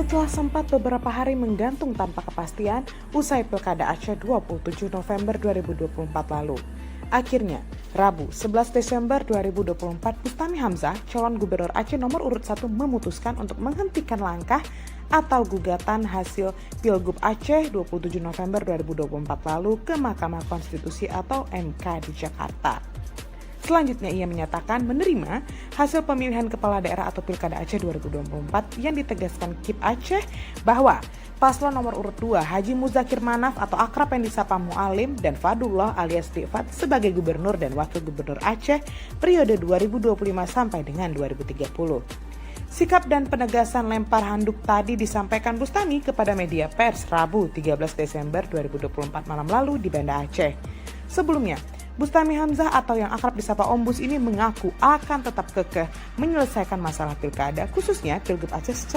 setelah sempat beberapa hari menggantung tanpa kepastian usai Pilkada Aceh 27 November 2024 lalu. Akhirnya, Rabu 11 Desember 2024, Bustami Hamzah, calon gubernur Aceh nomor urut 1 memutuskan untuk menghentikan langkah atau gugatan hasil Pilgub Aceh 27 November 2024 lalu ke Mahkamah Konstitusi atau MK di Jakarta. Selanjutnya ia menyatakan menerima hasil pemilihan kepala daerah atau Pilkada Aceh 2024 yang ditegaskan KIP Aceh bahwa paslon nomor urut 2 Haji Muzakir Manaf atau akrab yang disapa Mu'alim dan Fadullah alias Tifat sebagai gubernur dan wakil gubernur Aceh periode 2025 sampai dengan 2030. Sikap dan penegasan lempar handuk tadi disampaikan Bustami kepada media pers Rabu 13 Desember 2024 malam lalu di Banda Aceh. Sebelumnya, Bustami Hamzah atau yang akrab disapa Ombus ini mengaku akan tetap kekeh menyelesaikan masalah pilkada khususnya Pilgub Aceh secara